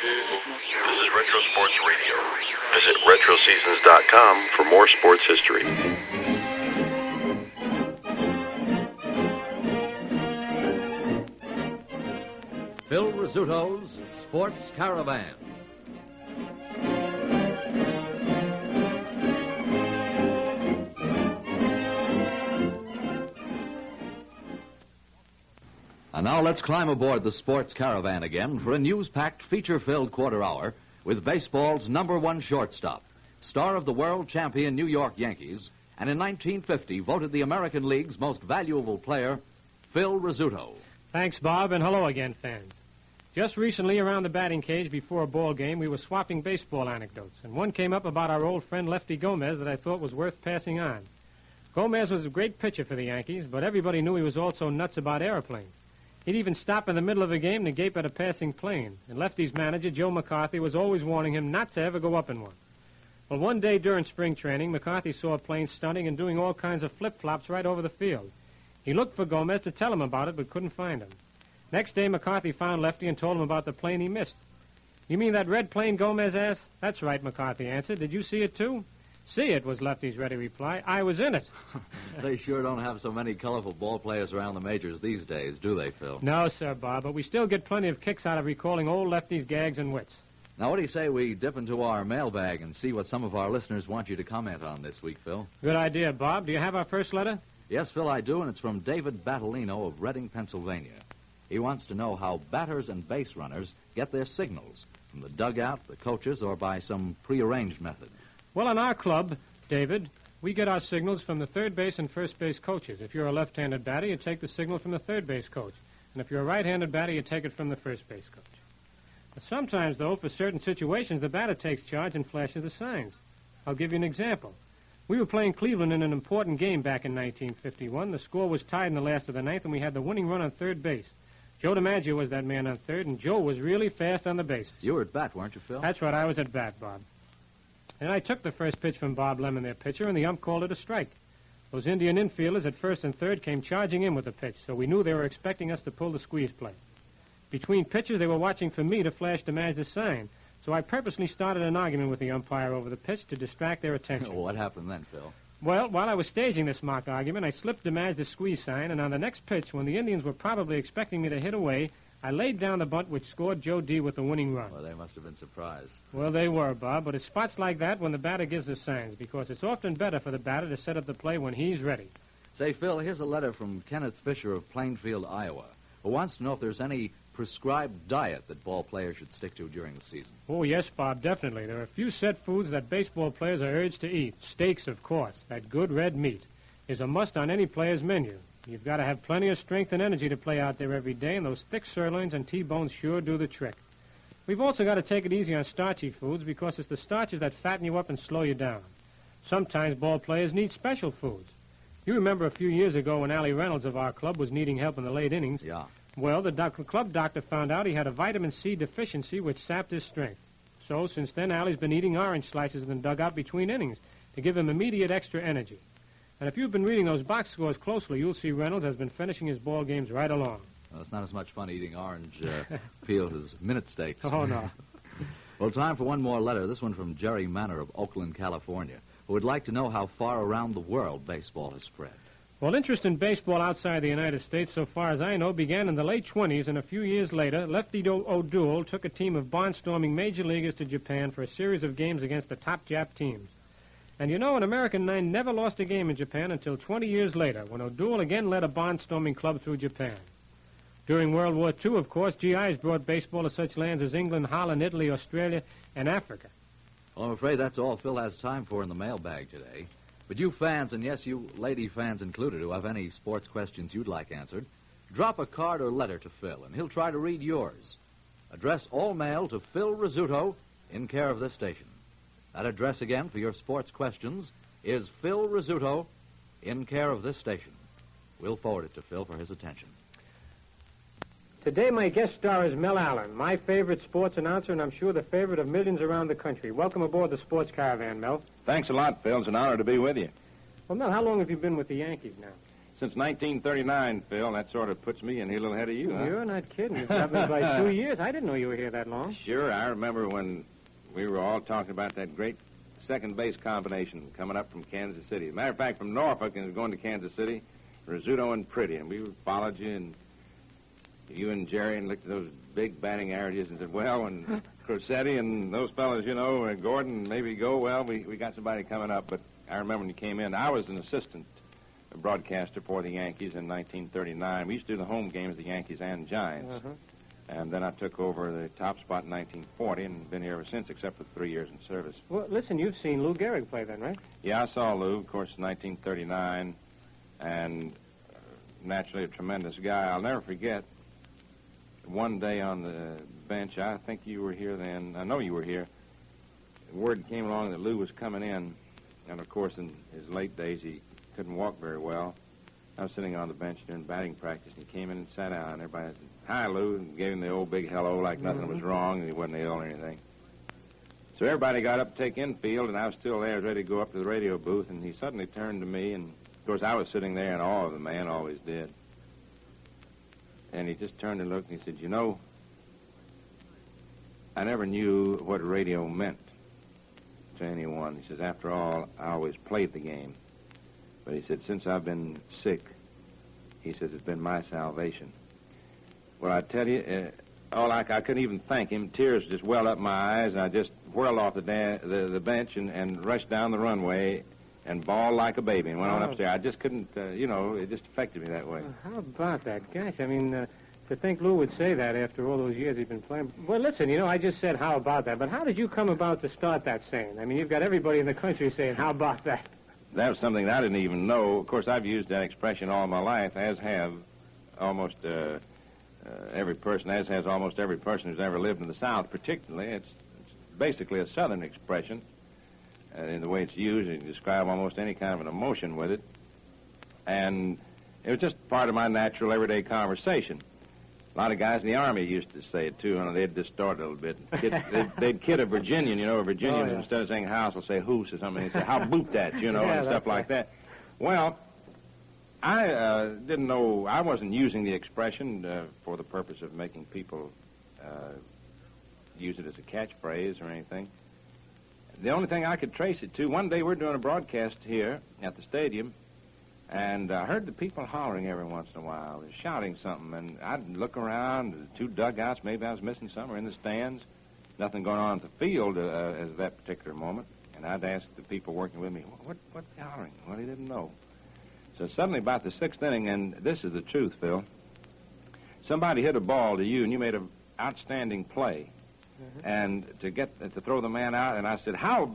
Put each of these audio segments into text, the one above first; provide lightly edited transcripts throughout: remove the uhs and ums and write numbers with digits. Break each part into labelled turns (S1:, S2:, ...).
S1: This is Retro Sports Radio. Visit RetroSeasons.com for more sports history.
S2: Phil Rizzuto's Sports Caravan. And now let's climb aboard the Sports Caravan again for a news-packed, feature-filled quarter hour with baseball's #1 shortstop, star of the world champion New York Yankees, and in 1950 voted the American League's most valuable player, Phil Rizzuto.
S3: Thanks, Bob, and hello again, fans. Just recently, around the batting cage before a ball game, we were swapping baseball anecdotes, and one came up about our old friend Lefty Gomez that I thought was worth passing on. Gomez was a great pitcher for the Yankees, but everybody knew he was also nuts about airplanes. He'd even stop in the middle of a game to gape at a passing plane, and Lefty's manager, Joe McCarthy, was always warning him not to ever go up in one. Well, one day during spring training, McCarthy saw a plane stunting and doing all kinds of flip-flops right over the field. He looked for Gomez to tell him about it, but couldn't find him. Next day, McCarthy found Lefty and told him about the plane he missed. "You mean that red plane?" Gomez asked. "That's right," McCarthy answered. "Did you see it, too?" "See it," was Lefty's ready reply. "I was in it."
S2: They sure don't have so many colorful ball players around the majors these days, do they, Phil?
S3: No, sir, Bob, but we still get plenty of kicks out of recalling old Lefty's gags and wits.
S2: Now, what do you say we dip into our mailbag and see what some of our listeners want you to comment on this week, Phil?
S3: Good idea, Bob. Do you have our first letter?
S2: Yes, Phil, I do, and it's from David Battolino of Reading, Pennsylvania. He wants to know how batters and base runners get their signals, from the dugout, the coaches, or by some prearranged method.
S3: Well, in our club, David, we get our signals from the third base and first base coaches. If you're a left-handed batter, you take the signal from the third base coach. And if you're a right-handed batter, you take it from the first base coach. But sometimes, though, for certain situations, the batter takes charge and flashes the signs. I'll give you an example. We were playing Cleveland in an important game back in 1951. The score was tied in the last of the ninth, and we had the winning run on third base. Joe DiMaggio was that man on third, and Joe was really fast on the bases.
S2: You were at bat, weren't you, Phil?
S3: That's right, I was at bat, Bob. And I took the first pitch from Bob Lemon, their pitcher, and the ump called it a strike. Those Indian infielders at first and third came charging in with the pitch, so we knew they were expecting us to pull the squeeze play. Between pitches, they were watching for me to flash DiMaggio's sign, so I purposely started an argument with the umpire over the pitch to distract their attention.
S2: What happened then, Phil?
S3: Well, while I was staging this mock argument, I slipped DiMaggio's squeeze sign, and on the next pitch, when the Indians were probably expecting me to hit away, I laid down the bunt which scored Joe D. with the winning run.
S2: Well, they must have been surprised.
S3: Well, they were, Bob, but it's spots like that when the batter gives the signs, because it's often better for the batter to set up the play when he's ready.
S2: Say, Phil, here's a letter from Kenneth Fisher of Plainfield, Iowa, who wants to know if there's any prescribed diet that ball players should stick to during the season.
S3: Oh, yes, Bob, definitely. There are a few set foods that baseball players are urged to eat. Steaks, of course. That good red meat is a must on any player's menu. You've got to have plenty of strength and energy to play out there every day, and those thick sirloins and T-bones sure do the trick. We've also got to take it easy on starchy foods because it's the starches that fatten you up and slow you down. Sometimes ball players need special foods. You remember a few years ago when Allie Reynolds of our club was needing help in the late innings?
S2: Yeah.
S3: Well, the club doctor found out he had a vitamin C deficiency which sapped his strength. So, since then, Allie's been eating orange slices in the dugout between innings to give him immediate extra energy. And if you've been reading those box scores closely, you'll see Reynolds has been finishing his ball games right along.
S2: Well, it's not as much fun eating orange peels as minute steaks.
S3: Oh, no.
S2: Well, time for one more letter, this one from Jerry Manor of Oakland, California, who would like to know how far around the world baseball has spread.
S3: Well, interest in baseball outside the United States, so far as I know, began in the late 20s, and a few years later, Lefty O'Doul took a team of barnstorming major leaguers to Japan for a series of games against the top Jap teams. And you know, an American nine never lost a game in Japan until 20 years later, when O'Doul again led a barnstorming club through Japan. During World War II, of course, GIs brought baseball to such lands as England, Holland, Italy, Australia, and Africa.
S2: Well, I'm afraid that's all Phil has time for in the mailbag today. But you fans, and yes, you lady fans included, who have any sports questions you'd like answered, drop a card or letter to Phil, and he'll try to read yours. Address all mail to Phil Rizzuto, in care of this station. That address again for your sports questions is Phil Rizzuto, in care of this station. We'll forward it to Phil for his attention.
S3: Today, my guest star is Mel Allen, my favorite sports announcer, and I'm sure the favorite of millions around the country. Welcome aboard the Sports Caravan, Mel.
S4: Thanks a lot, Phil. It's an honor to be with you.
S3: Well, Mel, how long have you been with the Yankees now?
S4: Since 1939, Phil. That sort of puts me in here a little ahead of you, huh?
S3: You're not kidding. You've got me by 2 years. I didn't know you were here that long.
S4: Sure, I remember when we were all talking about that great second base combination coming up from Kansas City. As a matter of fact, from Norfolk and going to Kansas City, Rizzuto and Pretty, and we followed you, and you and Jerry, and looked at those big batting averages and said, well, when Crosetti and those fellas, and Gordon maybe go, well, we got somebody coming up. But I remember when you came in, I was an assistant broadcaster for the Yankees in 1939. We used to do the home games, the Yankees and Giants.
S3: Uh-huh.
S4: And then I took over the top spot in 1940 and been here ever since, except for 3 years in service.
S3: Well, listen, you've seen Lou Gehrig play then, right?
S4: Yeah, I saw Lou, of course, in 1939, and naturally a tremendous guy. I'll never forget one day on the bench, I think you were here then, I know you were here, word came along that Lou was coming in, and of course in his late days he couldn't walk very well. I was sitting on the bench during batting practice, and he came in and sat down, and everybody said, hi, Lou, and gave him the old big hello like nothing was wrong, and he wasn't ill or anything. So everybody got up to take infield, and I was still there, ready to go up to the radio booth, and he suddenly turned to me, and of course I was sitting there in awe of the man, always did. And he just turned and looked, and he said, I never knew what radio meant to anyone. He says, after all, I always played the game. But he said, since I've been sick, he says, it's been my salvation. Well, I tell you, I couldn't even thank him. Tears just welled up my eyes, and I just whirled off the bench and rushed down the runway and bawled like a baby and went on upstairs. I just couldn't, it just affected me that way.
S3: Well, how about that? Gosh, I mean, to think Lou would say that after all those years he's been playing. Well, listen, I just said how about that, but how did you come about to start that saying? I mean, you've got everybody in the country saying, how about that?
S4: That was something that I didn't even know. Of course, I've used that expression all my life, as have almost every person, as has almost every person who's ever lived in the South, particularly. It's basically a Southern expression. In the way it's used, you can describe almost any kind of an emotion with it. And it was just part of my natural everyday conversation. A lot of guys in the Army used to say it, too. They'd distort it a little bit. They'd kid a Virginian, a Virginian who instead of saying house will say hoose or something. They'd say, how boot that, and stuff like that. Well, I didn't know, I wasn't using the expression for the purpose of making people use it as a catchphrase or anything. The only thing I could trace it to, one day we're doing a broadcast here at the stadium, and I heard the people hollering every once in a while. They're shouting something, and I'd look around, the two dugouts, maybe I was missing something, or in the stands. Nothing going on at the field at that particular moment. And I'd ask the people working with me, what's hollering? Well, he didn't know. So suddenly about the sixth inning, and this is the truth, Phil, somebody hit a ball to you, and you made an outstanding play. And to throw the man out, and I said, I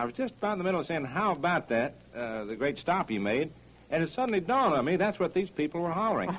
S4: was just about in the middle of saying, how about that, the great stop you made, and it suddenly dawned on me, that's what these people were hollering.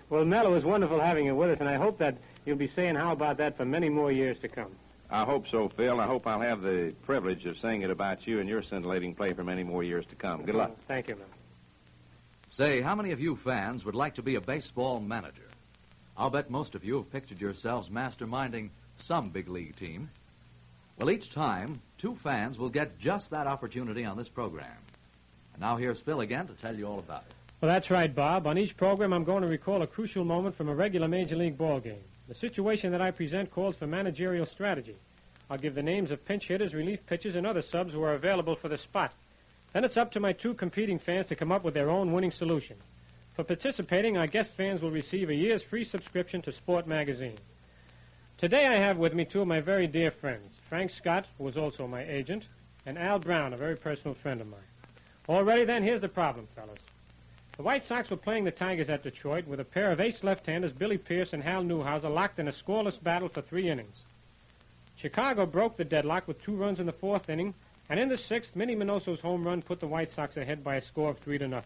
S3: Well, Mel, it was wonderful having you with us, and I hope that you'll be saying how about that for many more years to come.
S4: I hope so, Phil. I hope I'll have the privilege of saying it about you and your scintillating play for many more years to come. Good luck.
S3: Thank you, Mel.
S2: Say, how many of you fans would like to be a baseball manager? I'll bet most of you have pictured yourselves masterminding some big league team. Well, each time, two fans will get just that opportunity on this program. And now here's Phil again to tell you all about it.
S3: Well, that's right, Bob. On each program, I'm going to recall a crucial moment from a regular Major League ball game. The situation that I present calls for managerial strategy. I'll give the names of pinch hitters, relief pitchers, and other subs who are available for the spot. Then it's up to my two competing fans to come up with their own winning solution. For participating, our guest fans will receive a year's free subscription to Sport Magazine. Today I have with me two of my very dear friends, Frank Scott, who is also my agent, and Al Brown, a very personal friend of mine. All ready then? Here's the problem, fellas. The White Sox were playing the Tigers at Detroit with a pair of ace left-handers, Billy Pierce and Hal Newhouser, locked in a scoreless battle for 3 innings. Chicago broke the deadlock with 2 runs in the 4th inning, and in the 6th, Minnie Minoso's home run put the White Sox ahead by a score of 3-0.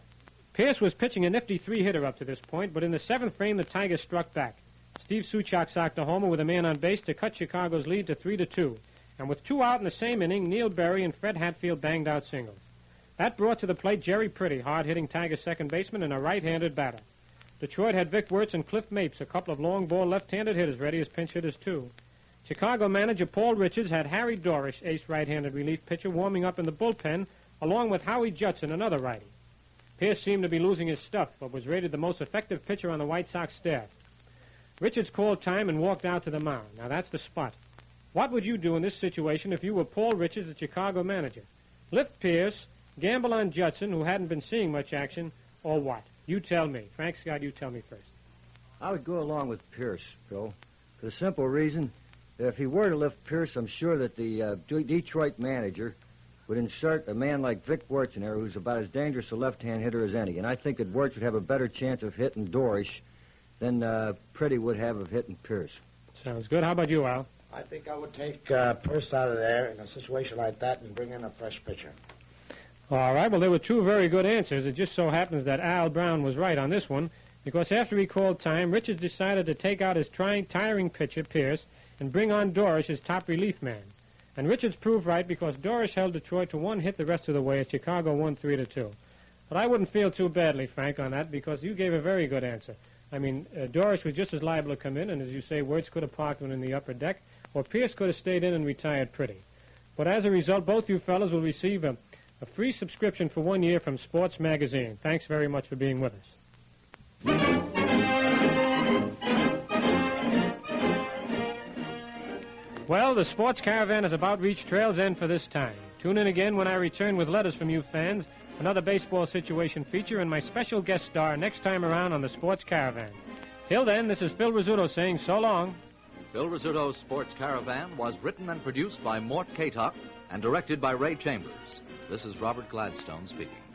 S3: Pierce was pitching a nifty 3-hitter up to this point, but in the 7th frame, the Tigers struck back. Steve Suchak socked a homer with a man on base to cut Chicago's lead to 3-2. And with 2 out in the same inning, Neil Berry and Fred Hatfield banged out singles. That brought to the plate Jerry Pretty, hard-hitting Tigers second baseman and a right-handed batter. Detroit had Vic Wirtz and Cliff Mapes, a couple of long-ball left-handed hitters, ready as pinch hitters, too. Chicago manager Paul Richards had Harry Dorish, ace right-handed relief pitcher, warming up in the bullpen, along with Howie Judson, another righty. Pierce seemed to be losing his stuff, but was rated the most effective pitcher on the White Sox staff. Richards called time and walked out to the mound. Now, that's the spot. What would you do in this situation if you were Paul Richards, the Chicago manager? Lift Pierce, gamble on Judson, who hadn't been seeing much action, or what? You tell me. Frank Scott, you tell me first.
S5: I would go along with Pierce, Phil, for the simple reason that if he were to lift Pierce, I'm sure that the Detroit manager would insert a man like Vic Wirtz in there, who's about as dangerous a left-hand hitter as any. And I think that Wirtz would have a better chance of hitting Dorish than Pretty would have of hitting Pierce.
S3: Sounds good. How about you, Al?
S6: I think I would take Pierce out of there in a situation like that and bring in a fresh pitcher.
S3: All right. Well, there were two very good answers. It just so happens that Al Brown was right on this one, because after he called time, Richards decided to take out his tiring pitcher, Pierce, and bring on Dorish, his top relief man. And Richards proved right, because Dorish held Detroit to one hit the rest of the way as Chicago won 3-2. But I wouldn't feel too badly, Frank, on that, because you gave a very good answer. I mean, Dorish was just as liable to come in, and as you say, Wirtz could have parked one in the upper deck, or Pierce could have stayed in and retired Pretty. But as a result, both you fellas will receive a free subscription for 1 year from Sports Magazine. Thanks very much for being with us. Well, the Sports Caravan has about reached trail's end for this time. Tune in again when I return with letters from you fans, another baseball situation feature, and my special guest star next time around on the Sports Caravan. Till then, this is Phil Rizzuto saying so long.
S2: Phil Rizzuto's Sports Caravan was written and produced by Mort Kaytok and directed by Ray Chambers. This is Robert Gladstone speaking.